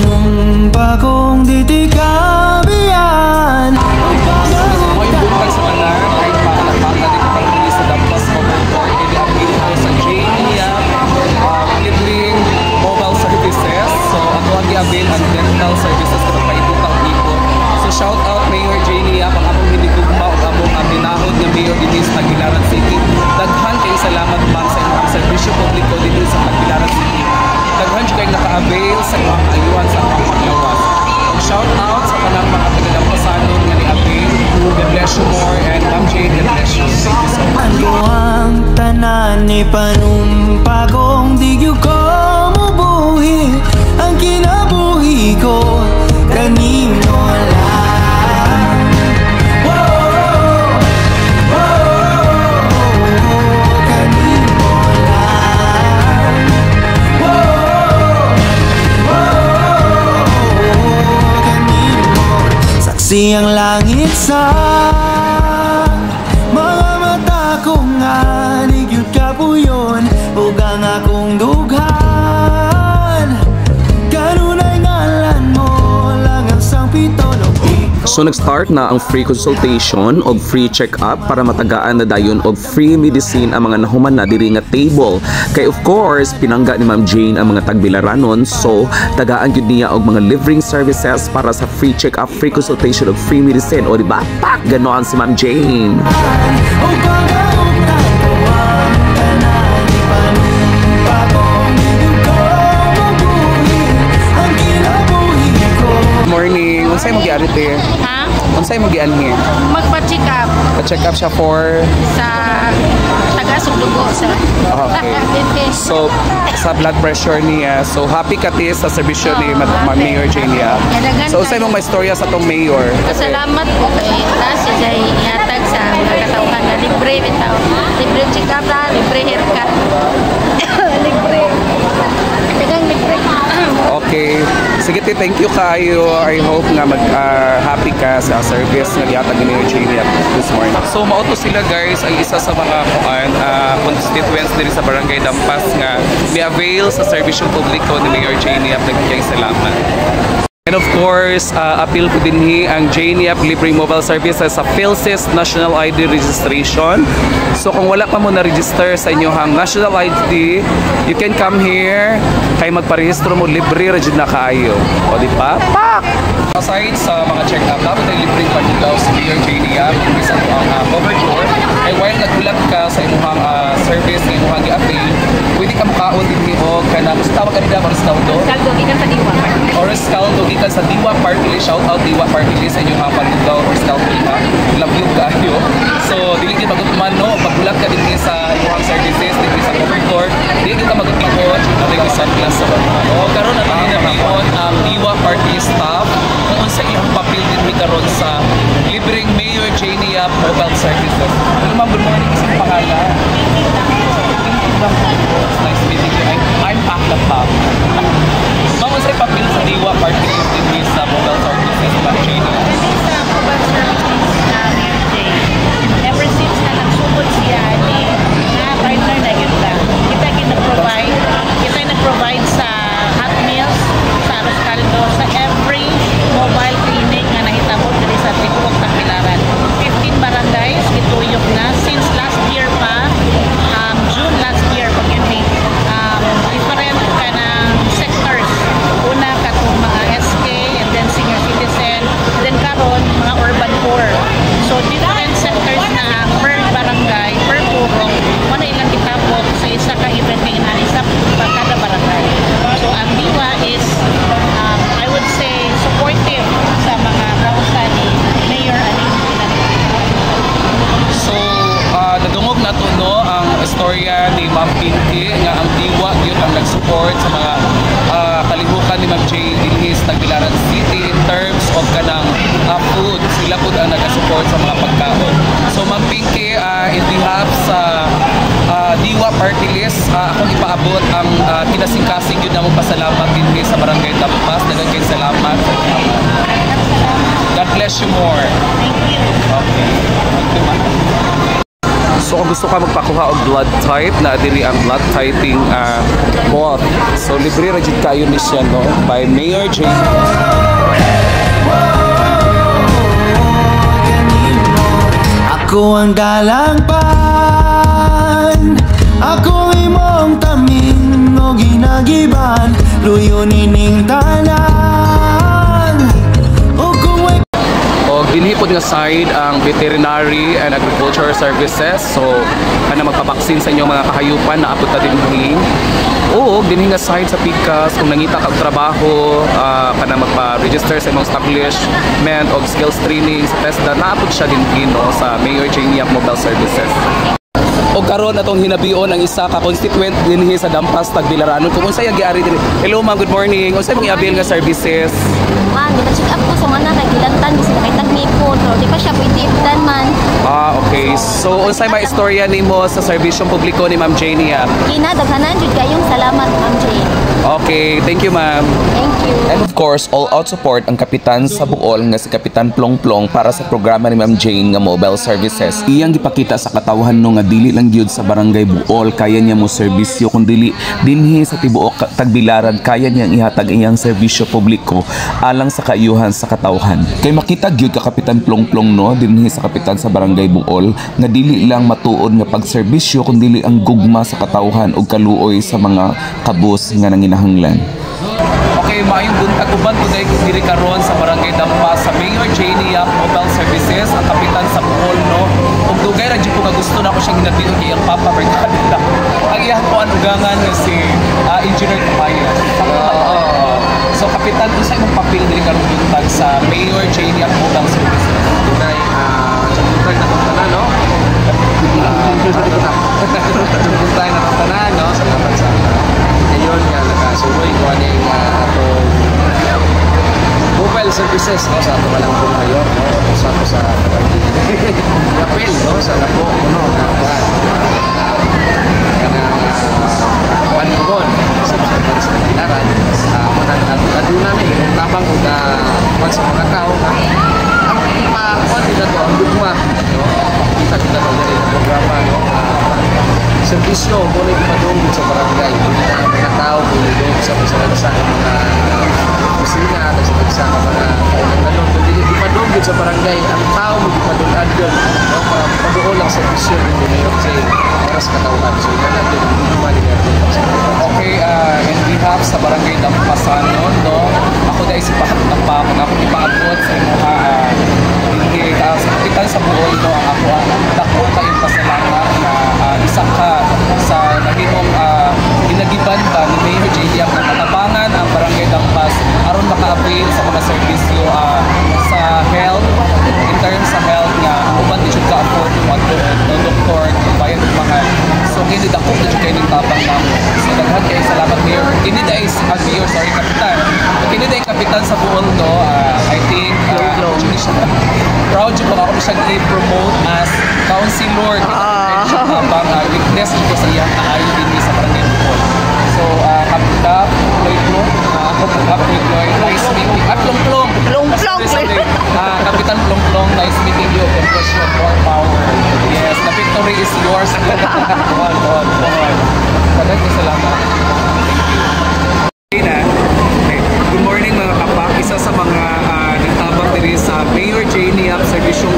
panumpa kong titikabihan. May buntag sa kanan, kahit maanak-maanak na dito pang sa Dampas Overport, hindi appeal ko sa Jania delivering mobile services. So, ako ang i-avail ang dental services na paibutang dito. So, shout out Mayor Jania, pang among hinigugma o among binahod ng Mayor Denise Tagbilaran City. Daghan kayong salamat man sa inyong serbisyo publiko dito sa Tagbilaran City. Daghan siya kayong naka-avail sa mga ayuan sa mga paglawas. Shout out sa kanang mga taga-Dampasanon nga ni-avail. God bless you more, and Ma'am Jane, God bless you. Thank you so much. Ano ang tanan ni panumpa kong digyo ko mubuhi. Ang kinabuhi ko kanino lang. Kanino lang. Kanino. Saksi ang langit sa mga mata ko nga nigyud kapuyon ug ang akong dughan kanunay ngalan mo lang ang sangpito. So nag-start na ang free consultation o free check-up para matagaan na dayon og free medicine ang mga nahuman na diri nga table. Kay of course, pinangga ni Ma'am Jane ang mga tagbilaranon, so tagaan gyud niya og mga living services para sa free check-up, free consultation og free medicine. O diba? Pak! Ganoon si Ma'am Jane. Morning. Unsay mo giari te? Ha? Unsay mo gianhi? Magpa-check up Pa-check up siya for sa taga-sugdugo sa okay. So sa blood pressure niya. So happy ka te sa serbisyo ni Mayor Jania. So unsay mo may istorya sa tong mayor? Salamat po kay Tasi dahil ihatag sa mga katauhan na libre bitaw. Libre check up na, libre haircut. Libre. Dagang libre. Okay. Sige te, thank you kayo. I hope nga mag-happy ka sa service na gihatag ni Mayor Jania this morning. So mauto sila guys ay isa sa mga constituents diri sa Barangay Dampas nga mi-avail sa serbisyong publiko ni Mayor Jania. Nagkayong salamat. And of course, appeal ko din ang Jania Libre Mobile Services sa PhilSys National ID Registration. So kung wala pa mo na-register sa inyong National ID, you can come here kay magparehistro mo, libre rejid na kayo. O di ba? Pak! Aside sa mga check-up, dapat ay libre pa dito sa Mayor Jania. Isa po ang coverture. Ay while nagulat ka sa inyong service, sa inyong i-appeal, pwede ka makaon din o ka na, gusto tawag ka nila, Oris Caldo? Caldo, gikan sa Diwa. Oris Caldo, gikan sa Diwa Party List. Shout out Diwa Party List sa inyong palugaw, Oris Caldo, ha? Love you kayo. So, dili din magutman, no? Magbulat ka din sa inyong services, din sa coverture. Dili din ka magutmakot, natin yung sunglass sa bata. O, karoon na tayo na ngayon ang Diwa Party Staff kung sa iyong papel din mi karon sa libreng Mayor Jania Mobile Services. Hello ma'am, good morning. Isang pangalan? It's nice meeting you. I'm Akla Pop. Ma'am, sa papel sa Diwa Party din sa Mobile Services, Ma'am Jania. Sa mobile services na Mayor Jane, ever since na nagsugod siya ni nga partner na yun lang. Kita nag-provide sa hot meals, sa Oris Caldo, sa every mobile clinic nga nahitabo diri sa Tibok, Tagbilaran. 15 barangays gituyok na since last year pa, June last year pag yun different ka ng sectors. Una katong mga SK and then senior citizen, then karon mga urban poor. So different sectors na per barangay, per purong, wala ilang kitapok sa isa ka event nga inani sa kada barangay. So ang Diwa is I would say supportive sa mga kausa ni Mayor Aning. So, nadungog na to no ang istorya ni Ma'am Pinky nga ang Diwa yun ang nag-support sa mga kalihukan ni Ma'am Jane Dinhis Tagbilaran City in terms of kanang food. Sila po ang nag-support sa mga pagkaon. So Ma'am Pinky, in behalf sa Diwa Party List, akong ipaabot ang kinasing-kasing yun na mong pasalamat din sa Barangay Dampas. Dagang kayo salamat. God bless you more. Thank you. Okay. Thank you, ma'am. So So kung gusto ka magpakuha og blood type, na diri ang blood typing bot. So libre ra jud kayo ni siya, no, by Mayor J. Ako ang dalangpan, ako imong taming o ginagiban, luyo nining tanan. O kung ay Dinhipod nga side ang veterinary and agriculture services. So kana magpabaksin sa inyong mga kahayupan na abot ta dinhi. Oo, dinhi nga side sa PICAS kung nangita kag trabaho, kana magpa-register sa imong establishment og skills training sa TESDA, naabot siya dinhi, no, sa Mayor Janiac Mobile Services. O karon atong hinabion ang isa ka constituent dinhi sa Dampas Tagbilaranon. Kung unsay giari diri. Hello ma'am, good morning. Unsay mga avail nga services? Ma'am, di ba check up ko sa mana kay gilantan kasi kay tagmipon pero di pa siya pwede ifdan man. Okay. So unsay may istorya nimo sa serbisyong publiko ni Ma'am Jania? Ina daghanan jud kayong salamat Ma'am Jane. Okay, thank you ma'am. Thank you. And of course, all out support ang kapitan sa Buol nga si Kapitan Plong Plong para sa programa ni Ma'am Jane nga mobile services. Iyang gipakita sa katawhan no nga dili lang gyud sa barangay Buol kaya niya mo serbisyo kun dili dinhi sa tibuok Tagbilaran kaya niyang ihatag iyang serbisyo publiko alang sa kaayuhan sa katawhan. Kay makita gyud ka Kapitan Plong Plong, no, dinhi sa kapitan sa barangay Buol nga dili lang matuod nga pagserbisyo kun dili ang gugma sa katawhan ug kaluoy sa mga kabus nga nanginahanglan. Okay, maayong buntag uban today kung diri karon sa barangay Dampas sa Mayor Janiac Mobile Services ang kapitan sa Buol, no. Ug dugay ra jud ko nga gusto na ko siyang ginatiyon kay ang Papa Mercadilla. Ang iyang ko ugangan nga si Engineer Tobias. So kapitan, unsay imong papel diri karon buntag sa Mayor Janiac Mobile Services? Tunay tunay na tanan, no. Tunay na tanan, no, sa bansa. Ngayon nga nakasuroy ko aning atong mobile services, no, sa ato lang po kayo, no, sa ato sa apel, no, sa lapo, no, kuan ko sa Tagbilaran, aduna ni tabang ko na sa mga tao ang kuan dito ang dugma, no, kita to diri sa programa, no, servisyo mo ni padungog sa barangay, mga tao dito sa mga kusina, sa mga kanon, kundi di padungog sa barangay, ang tao mo gipadungad yun, no, para paduol ang servisyo ni Mayor J para sa katawhan. So kana din dumali natin. Okay, in behalf sa barangay Dampasanon, no, ako dahil si Pahatapamon, ako ipaabot sa imuha sa kapitan sa Buol, no, ang ako ang dako kayong pasalamat na isa ka sa nagimong ginagiban ba ni Mayor Janiac na katabangan ang barangay Dampas aron maka-avail sa mga serbisyo sa health, in terms sa health nga uban di jud ka-afford yung no, doktor, bayad ng mahal. So kini dako na jud kayo ng tabang namo. So daghan kayo salamat Mayor. Kini dahil Mayor, sorry, kapitan. Kini dahil kapitan sa Buol, no, I think proud jud ko ako siyang i-promote as councilor habang witness ko sa iyang kaayo din sa barangay Buol. So Kapitan Plong, ako po Kapitan, nice meeting. Plong Plong. Kapitan Plong Plong, nice meeting you. Confession, more power. Yes, the victory is yours. Maraming salamat. Good morning mga kapak. Isa sa mga nagtabang diri sa Mayor Janiac Servisyong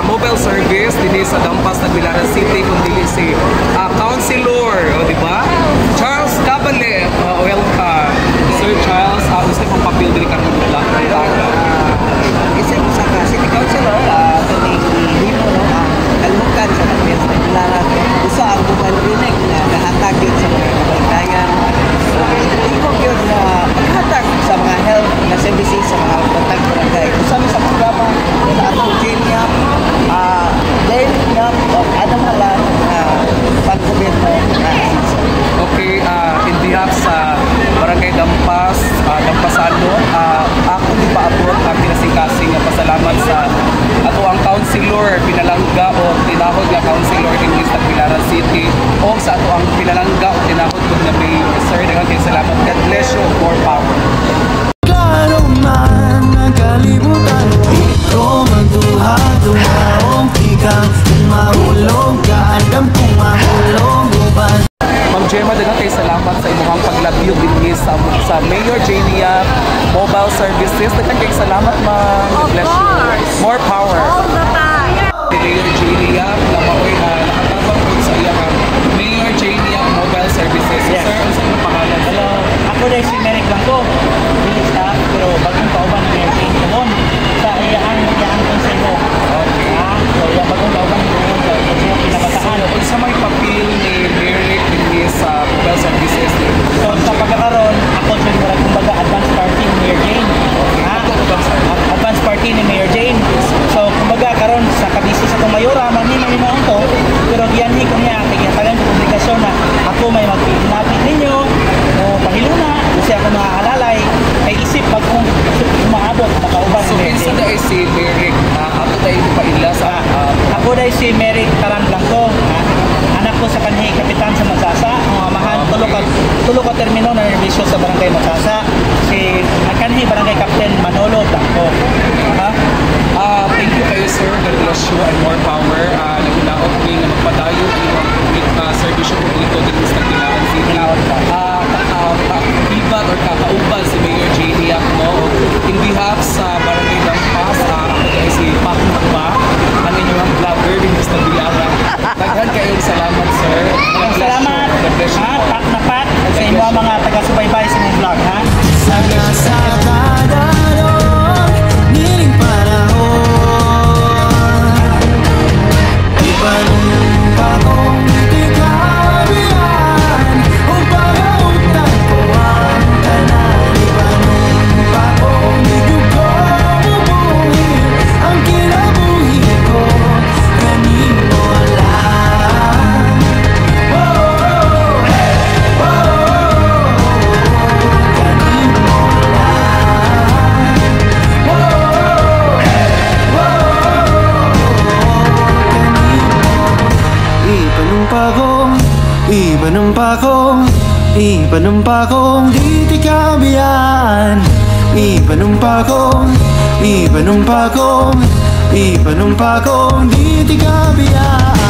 Mobile Service dili sa Dampas Tagbilaran City kundi si Councilor, di ba? Charles Cabale. Welcome. Sir Charles, gusto mong papel diri karon sa Taga. Isa ko sa City Councilor, dito no, kalmukan sa Dampas Tagbilaran. Usa ang mobile clinic na nahatag sa mga kabaligtayan. Ito yun na paghatag sa mga health na services sa mga batang barangay. Kasama sa programa sa atong Janiac, dahil nga Adam Halan na pag-gobyerno na assist. Okay, in behalf sa Barangay Dampas, Dampasano, ako di paabot ang pinasingkasing na pasalamat sa ato ang councilor, pinalangga o tinahod nga councilor in Tagbilaran City o sa ato ang pinalangga o tinahod po na may sir, daghang salamat. God bless you, more power. karuman ng kalibutan, ikaw magduha-duhaong ikaw mahulog ka mobile services. Nagkakay salamat, ma'am. Of Bless you. course. More power. All the time. Mayor Jania, namaoy na nakatabang po sa iyang Mayor Jania Mobile Services. Yes. Sir, ano sa inyong pangalan? Hello, ako dahil si Merrick Blanco. Bilis na, pero bagong kauban ng Mayor Jane Camon sa iyaan konseho. Okay. So, yung bagong kauban ng konseho pinabataan. Kung sa may papel ni Merrick hindi sa mobile services, So, sa pagkakaroon, ako siguro kumbaga advance party ni Mayor Jane. Advance party ni Mayor Jane. So, kumbaga karon sa kabisi sa itong mayora, manhimang ko, pero giyanhi ko niya, tigatagan ko publikasyon na ako may magpilapit ninyo, o pahiluna, kasi ako maaalalay, ay isip pag kung umaabot, makauban so, ni Mayor kinsa Jane. na si Merrick na ato tayo pa ila sa Ako dahil si Merrick Taran Blanco, anak ko sa kanhi kapitan sa Magsasa, ang amahan, tulo ka termino na nervisyo sa barangay Magsasa, si kanhi barangay Captain Manolo Blanco. Thank you kayo, sir. God bless you and more power. Nagulaot ko na magpadayo servisyo publiko dito sa Tagbilaran City. Kaibat or kakauban si Mayor Jania no? In behalf sa Barangay Lampas, ako kayo si Pak Magba, ang inyong vlogger dito sa Tagbilaran. Daghan kayong salamat, sir. God bless Salamat, you. God bless you. Pak na Pak, sa inyo mga taga-subaybay sa mong vlog, ha? Sana sa kadalong niling panahon ipanumpa kong tikabihan upang mautan ko ang tanan ipanumpa kong igugo bubuhin ang kinabuhi ko kanino alam oh, oh, hey, oh, kanino ipanumpa kong di tikabihan ipanumpa kong di tikabihan